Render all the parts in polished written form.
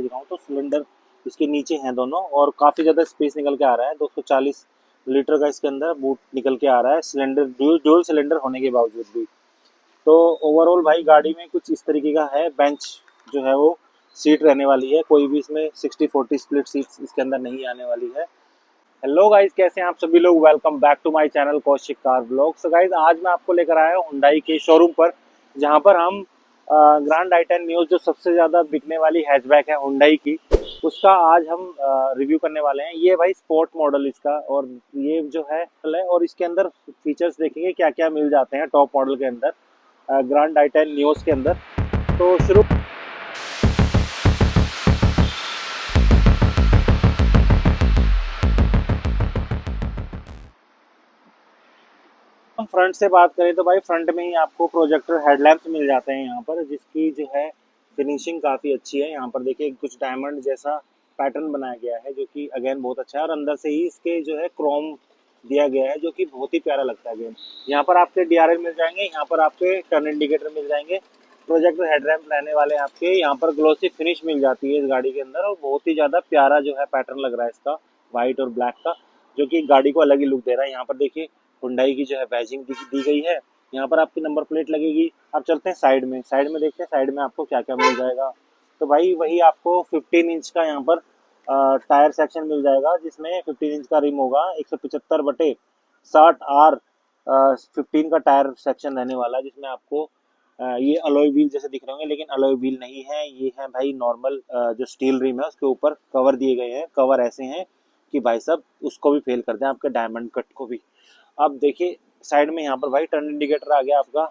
दिखाऊं तो सिलेंडर इसके नीचे हैं दोनों, और काफ़ी ज़्यादा स्पेस निकल के आ रहा है। 240 लीटर का इसके अंदर बूट निकल के आ रहा है, सिलेंडर ड्यूल सिलेंडर होने के बावजूद भी। तो ओवरऑल भाई गाड़ी में कुछ इस तरीके का है। बेंच जो है वो सीट रहने वाली है, कोई भी इसमें 60-40 स्प्लिट सीट्स इसके अंदर नहीं आने वाली है। हेलो गाइस, कैसे हैं आप सभी लोग। Welcome back to my channel Kaushik car blog. So guys, आज मैं आपको लेकर आया हूँ हुंडई के शोरूम पर, जहाँ पर हम ग्रैंड आई-10 न्यूज़ जो सबसे ज़्यादा बिकने वाली हैचबैक है हुंडई की, उसका आज हम रिव्यू करने वाले हैं। ये भाई स्पोर्ट मॉडल इसका, और ये जो है और इसके अंदर फीचर्स देखेंगे क्या क्या मिल जाते हैं टॉप मॉडल के अंदर, ग्रैंड आई-10 न्यूज़ के अंदर। तो शुरू हम फ्रंट से बात करें तो भाई फ्रंट में ही आपको प्रोजेक्टर हेडलैम्प्स मिल जाते हैं यहाँ पर, जिसकी जो है फिनिशिंग काफ़ी अच्छी है। यहाँ पर देखिए कुछ डायमंड जैसा पैटर्न बनाया गया है, जो कि अगेन बहुत अच्छा है, और अंदर से ही इसके जो है क्रोम दिया गया है, जो कि बहुत ही प्यारा लगता है अगेन। यहाँ पर आपके डीआरएल मिल जाएंगे, यहाँ पर आपके टर्न इंडिकेटर मिल जाएंगे, प्रोजेक्टर हेडलैम्प रहने वाले हैं आपके। यहाँ पर ग्लोसी फिनिश मिल जाती है इस गाड़ी के अंदर, और बहुत ही ज़्यादा प्यारा जो है पैटर्न लग रहा है इसका, व्हाइट और ब्लैक का, जो कि गाड़ी को अलग ही लुक दे रहा है। यहाँ पर देखिए हुंडई की जो है बैजिंग दी गई है। यहाँ पर आपकी नंबर प्लेट लगेगी। अब चलते हैं साइड में, देखते हैं साइड में आपको क्या क्या मिल जाएगा। तो भाई वही आपको 15 इंच का यहाँ पर टायर सेक्शन मिल जाएगा, जिसमें 15 इंच का रिम होगा, 175/60R 15 का टायर सेक्शन रहने वाला है, जिसमें आपको ये अलॉय व्हील जैसे दिख रहे होंगे, लेकिन अलॉय व्हील नहीं है, ये है भाई नॉर्मल जो स्टील रिम है, उसके ऊपर कवर दिए गए हैं। कवर ऐसे हैं कि भाई साहब उसको भी फेल कर दें, आपके डायमंड कट को भी। अब देखिए साइड में यहाँ पर भाई टर्न इंडिकेटर आ गया आपका,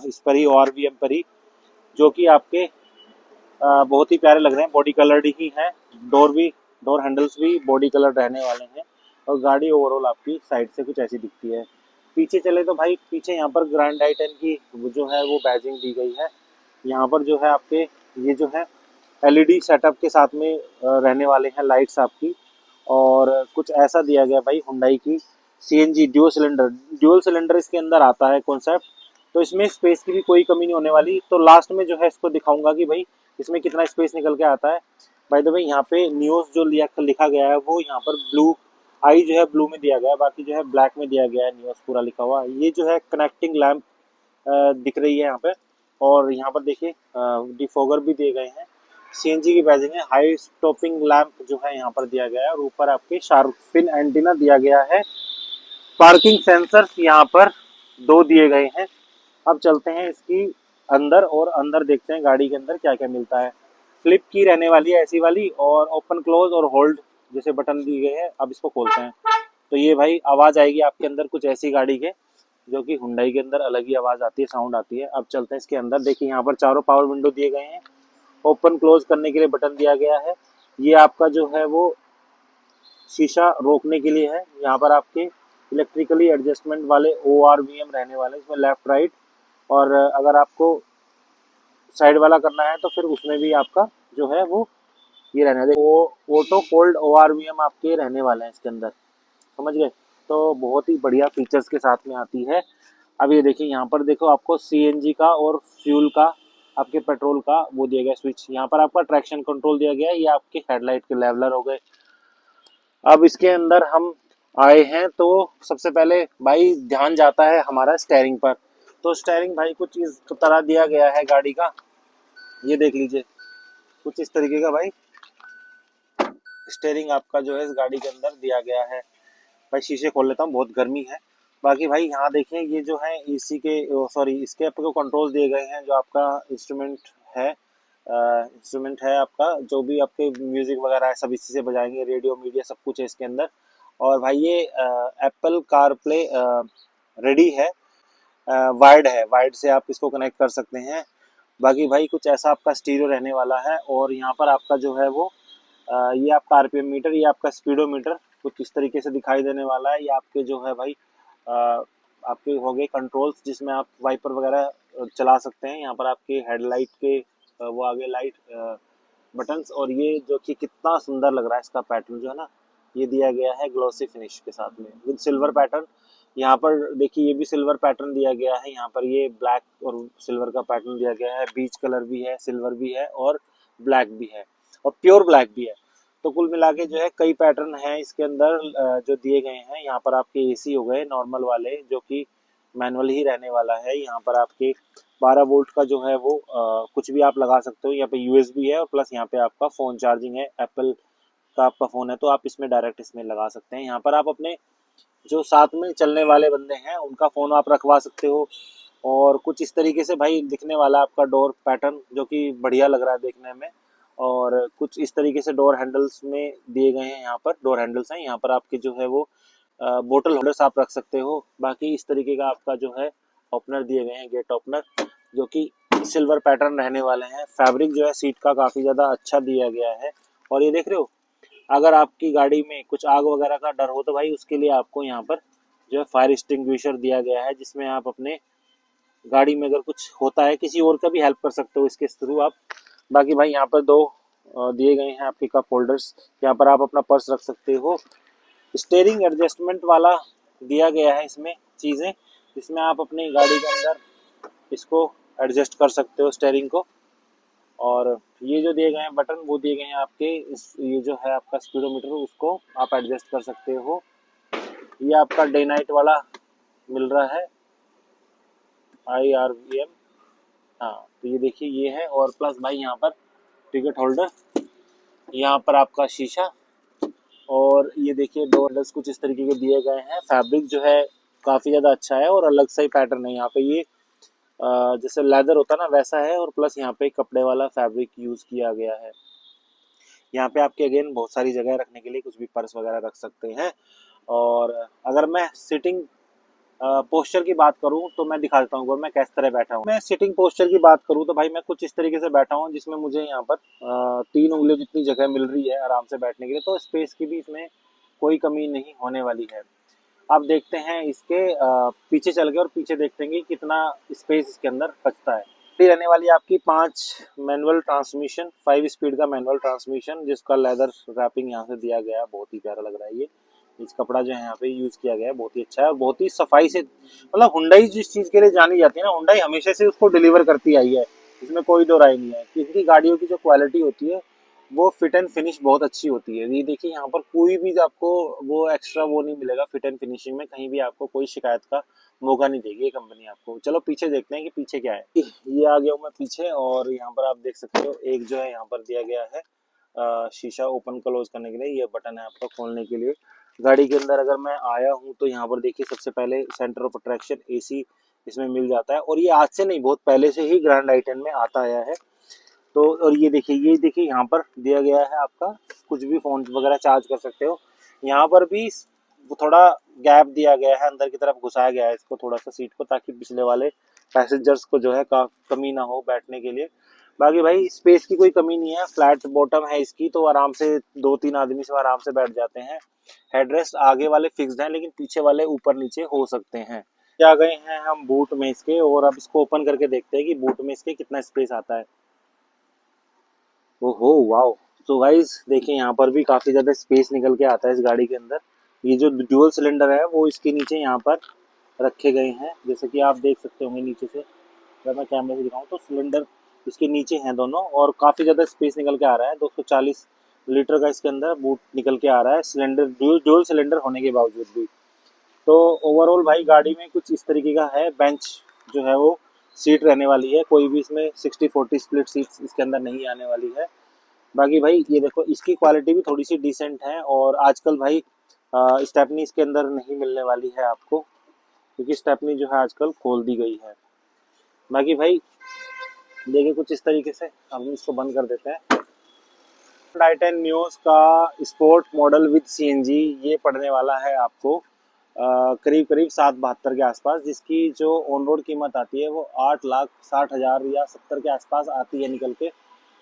इस पर ही ORVM पर ही, जो कि आपके बहुत ही प्यारे लग रहे हैं, बॉडी कलर्ड ही है। डोर हैंडल्स भी बॉडी कलर रहने वाले हैं, और गाड़ी ओवरऑल आपकी साइड से कुछ ऐसी दिखती है। पीछे चले तो भाई पीछे यहाँ पर ग्रैंड आई-10 की जो है वो बैजिंग दी गई है। यहाँ पर जो है आपके ये जो है LED सेटअप के साथ में रहने वाले हैं लाइट्स आपकी, और कुछ ऐसा दिया गया भाई हुंडई की CNG ड्यूल सिलेंडर इसके अंदर आता है कॉन्सेप्ट। तो इसमें स्पेस की भी कोई कमी नहीं होने वाली। तो लास्ट में जो है इसको दिखाऊंगा कि भाई इसमें कितना स्पेस निकल के आता है। भाई तो भाई यहाँ पे न्यूज़ जो लिखा गया है वो यहाँ पर ब्लू आई जो है ब्लू में दिया गया है, बाकी जो है ब्लैक में दिया गया है न्यूज़ पूरा लिखा हुआ। ये जो है कनेक्टिंग लैंप दिख रही है यहाँ पे, और यहाँ पर देखिए डिफोगर भी दिए गए हैं। CNG की बैजिंग है। हाई स्टॉपिंग लैंप जो है यहाँ पर दिया गया है, और ऊपर आपके शार्क फिन एंटीना दिया गया है। पार्किंग सेंसर्स यहाँ पर 2 दिए गए हैं। अब चलते हैं इसकी अंदर, और अंदर देखते हैं गाड़ी के अंदर क्या क्या मिलता है। फ्लिप की रहने वाली है ऐसी वाली, और ओपन क्लोज और होल्ड जैसे बटन दिए गए हैं। अब इसको खोलते हैं तो ये भाई आवाज़ आएगी आपके अंदर कुछ ऐसी गाड़ी के, जो कि हुंडई के अंदर अलग ही आवाज़ आती है, साउंड आती है। अब चलते हैं इसके अंदर, देखिए यहाँ पर चारों पावर विंडो दिए गए हैं। ओपन क्लोज करने के लिए बटन दिया गया है। ये आपका जो है वो शीशा रोकने के लिए है। यहाँ पर आपके इलेक्ट्रिकली एडजस्टमेंट वाले ORVM रहने वाले, इसमें लेफ्ट राइट, और अगर आपको साइड वाला करना है तो फिर उसमें भी आपका जो है वो ये रहने वाले ऑटो फोल्ड ORVM आपके रहने वाले हैं इसके अंदर, समझ गए। तो बहुत ही बढ़िया फीचर्स के साथ में आती है। अब ये देखिए यहाँ पर देखो आपको CNG का और फ्यूल का, आपके पेट्रोल का वो दिया गया स्विच। यहाँ पर आपका ट्रैक्शन कंट्रोल दिया गया है, ये आपके हेडलाइट के लेवलर हो गए। अब इसके अंदर हम आए हैं तो सबसे पहले भाई ध्यान जाता है हमारा स्टेयरिंग पर। तो स्टेयरिंग भाई कुछ इस तरह दिया गया है गाड़ी का, ये देख लीजिए कुछ इस तरीके का भाई स्टेयरिंग आपका जो है इस गाड़ी के अंदर दिया गया है। भाई शीशे खोल लेता हूँ, बहुत गर्मी है। बाकी भाई यहाँ देखें, ये जो है इसी के सॉरी इसके आपको कंट्रोल्स दिए गए हैं। जो आपका इंस्ट्रूमेंट है आपका, जो भी आपके म्यूजिक वगैरह है सब इसी से बजाएंगे, रेडियो मीडिया सब कुछ है इसके अंदर। और भाई ये एप्पल कार प्ले रेडी है, वायर्ड है, वायर्ड से आप इसको कनेक्ट कर सकते हैं। बाकी भाई कुछ ऐसा आपका स्टीरियो रहने वाला है, और यहाँ पर आपका जो है वो ये आपका RPM मीटर, ये आपका स्पीडोमीटर कुछ इस तरीके से दिखाई देने वाला है। ये आपके जो है भाई आपके हो गए कंट्रोल्स, जिसमें आप वाइपर वगैरह चला सकते हैं। यहाँ पर आपके हेडलाइट के वो आगे लाइट बटन्स, और ये जो कि कितना सुंदर लग रहा है इसका पैटर्न जो है ना, ये दिया गया है ग्लॉसी फिनिश के साथ में विद सिल्वर पैटर्न। यहाँ पर देखिए ये भी सिल्वर पैटर्न दिया गया है। यहाँ पर ये ब्लैक और सिल्वर का पैटर्न दिया गया है, बीच कलर भी है, सिल्वर भी है और ब्लैक भी है। और प्योर ब्लैक भी है। तो कुल मिला के जो है कई पैटर्न हैं इसके अंदर जो दिए गए हैं। यहाँ पर आपके एसी हो गए नॉर्मल वाले, जो कि मैनुअल ही रहने वाला है। यहाँ पर आपके 12 वोल्ट का जो है वो कुछ भी आप लगा सकते हो। यहाँ पे यूएसबी है और प्लस यहाँ पे आपका फ़ोन चार्जिंग है। एप्पल का आपका फ़ोन है तो आप इसमें डायरेक्ट इसमें लगा सकते हैं। यहाँ पर आप अपने जो साथ में चलने वाले बंदे हैं उनका फ़ोन आप रखवा सकते हो। और कुछ इस तरीके से भाई दिखने वाला आपका डोर पैटर्न, जो कि बढ़िया लग रहा है देखने में। और कुछ इस तरीके से डोर हैंडल्स में दिए गए हैं। यहाँ पर डोर हैंडल्स हैं, यहाँ पर आपके जो है वो बोतल होल्डर्स आप रख सकते हो। बाकी इस तरीके का आपका जो है ओपनर दिए गए हैं, गेट ओपनर, जो कि सिल्वर पैटर्न रहने वाले हैं। फैब्रिक जो है सीट का काफ़ी ज़्यादा अच्छा दिया गया है। और ये देख रहे हो, अगर आपकी गाड़ी में कुछ आग वगैरह का डर हो तो भाई उसके लिए आपको यहाँ पर जो है फायर एक्सटिंग्विशर दिया गया है, जिसमें आप अपने गाड़ी में अगर कुछ होता है किसी और का भी हेल्प कर सकते हो इसके थ्रू आप। बाकी भाई यहाँ पर दो दिए गए हैं आपके कप होल्डर्स, यहाँ पर आप अपना पर्स रख सकते हो। स्टेयरिंग एडजस्टमेंट वाला दिया गया है इसमें चीज़ें, जिसमें आप अपनी गाड़ी के अंदर इसको एडजस्ट कर सकते हो स्टेयरिंग को। और ये जो दिए गए हैं बटन वो दिए गए हैं आपके ये जो है आपका स्पीडोमीटर, उसको आप एडजस्ट कर सकते हो। ये आपका डे नाइट वाला मिल रहा है, IRVM। हाँ तो ये देखिए ये है। और प्लस भाई यहाँ पर टिकट होल्डर, यहाँ पर आपका शीशा, और ये देखिए डोर हैंडल्स कुछ इस तरीके के दिए गए हैं। फैब्रिक जो है काफ़ी ज़्यादा अच्छा है और अलग सा ही पैटर्न है। यहाँ पे ये जैसे लेदर होता है ना वैसा है, और प्लस यहाँ पे कपड़े वाला फैब्रिक यूज़ किया गया है। यहाँ पे आपके अगेन बहुत सारी जगह रखने के लिए कुछ भी पर्स वगैरह रख सकते हैं। और अगर मैं सिटिंग पोस्चर की बात करूं तो मैं दिखा देता हूँ मैं किस तरह बैठा हूँ। मैं सिटिंग पोस्चर की बात करूं तो भाई मैं कुछ इस तरीके से बैठा हूँ, जिसमें मुझे यहाँ पर 3 उंगलियों जितनी जगह मिल रही है आराम से बैठने के लिए। तो स्पेस की भी इसमें कोई कमी नहीं होने वाली है। अब देखते हैं इसके पीछे चल के और पीछे देखते हैं कि कितना स्पेस इसके अंदर बचता है। ये रहने वाली आपकी 5 मैनुअल ट्रांसमिशन, 5 स्पीड का मैनुअल ट्रांसमिशन, जिसका लेदर रैपिंग यहाँ से दिया गया है। बहुत ही प्यारा लग रहा है ये। इस कपड़ा जो है यहाँ पे यूज किया गया है बहुत ही अच्छा है और बहुत ही सफाई से, मतलब हुंडई जिस चीज के लिए जानी जाती है ना, हुंडई हमेशा से उसको डिलीवर करती आई है। इसमें कोई दो राय नहीं है कि इनकी गाड़ियों की जो क्वालिटी होती है वो फिट एंड फिनिश बहुत अच्छी होती है। ये देखिए यहाँ पर कोई भी आपको वो एक्स्ट्रा वो नहीं मिलेगा। फिट एंड फिनिशिंग में कहीं भी आपको कोई शिकायत का मौका नहीं देगी ये कंपनी आपको। चलो पीछे देखते हैं कि पीछे क्या है। ये आ गया हूँ मैं पीछे, और यहाँ पर आप देख सकते हो एक जो है यहाँ पर दिया गया है शीशा ओपन क्लोज करने के लिए। ये बटन है आपका खोलने के लिए। गाड़ी के अंदर अगर मैं आया हूँ तो यहाँ पर देखिए सबसे पहले सेंटर ऑफ अट्रैक्शन AC इसमें मिल जाता है, और ये आज से नहीं बहुत पहले से ही ग्रैंड आई10 में आता आया है। तो और ये देखिए यहाँ पर दिया गया है आपका कुछ भी फोन वगैरह चार्ज कर सकते हो। यहाँ पर भी थोड़ा गैप दिया गया है, अंदर की तरफ घुसाया गया है इसको थोड़ा सा सीट को, ताकि पिछले वाले पैसेंजर्स को जो है कमी ना हो बैठने के लिए। बाकी भाई स्पेस की कोई कमी नहीं है, फ्लैट बॉटम है इसकी, तो आराम से 2-3 आदमी से आराम से बैठ जाते हैं। हेडरेस्ट आगे वाले फिक्स्ड हैं, लेकिन पीछे वाले ऊपर नीचे हो सकते हैं। क्या गए हैं हम बूट में इसके, और अब इसको ओपन करके देखते हैं कि बूट में इसके कितना स्पेस आता है। ओहो वाओ। तो गाइज देखिए यहाँ पर भी काफी ज्यादा स्पेस निकल के आता है इस गाड़ी के अंदर। ये जो ड्यूअल सिलेंडर है वो इसके नीचे यहाँ पर रखे गए हैं, जैसे कि आप देख सकते होंगे नीचे से। अगर मैं कैमरे से दिखाऊं तो सिलेंडर इसके नीचे हैं दोनों, और काफी ज्यादा स्पेस निकल के आ रहा है। 240 लीटर का इसके अंदर बूट निकल के आ रहा है सिलेंडर, ड्यूअल सिलेंडर होने के बावजूद भी। तो ओवरऑल भाई गाड़ी में कुछ इस तरीके का है। बेंच जो है वो सीट रहने वाली है, कोई भी इसमें 60-40 स्प्लिट सीट इसके अंदर नहीं आने वाली है। बाकी भाई ये देखो इसकी क्वालिटी भी थोड़ी सी डिसेंट है, और आजकल भाई स्टेपनी इसके अंदर नहीं मिलने वाली है आपको, क्योंकि स्टेपनी जो है आजकल खोल दी गई है। बाकी भाई देखिए कुछ इस तरीके से हम इसको बंद कर देते हैं। i10 न्यूज़ का स्पोर्ट मॉडल विद CNG ये पड़ने वाला है आपको करीब करीब 772 के आसपास, जिसकी जो ऑन रोड कीमत आती है वो 8,60,000 या 70 के आसपास आती है निकल के।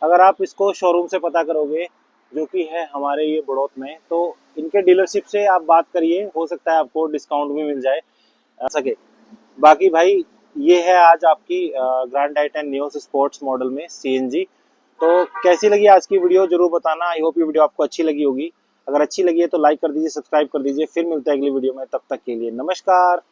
अगर आप इसको शोरूम से पता करोगे, जो कि है हमारे ये बड़ौत में, तो इनके डीलरशिप से आप बात करिए, हो सकता है आपको डिस्काउंट भी मिल जाए सके। बाकी भाई ये है आज आपकी grand i10 news sports model में CNG। तो कैसी लगी आज की वीडियो जरूर बताना। आई होप ये वीडियो आपको अच्छी लगी होगी। अगर अच्छी लगी है तो लाइक कर दीजिए, सब्सक्राइब कर दीजिए। फिर मिलते हैं अगली वीडियो में, तब तक के लिए नमस्कार।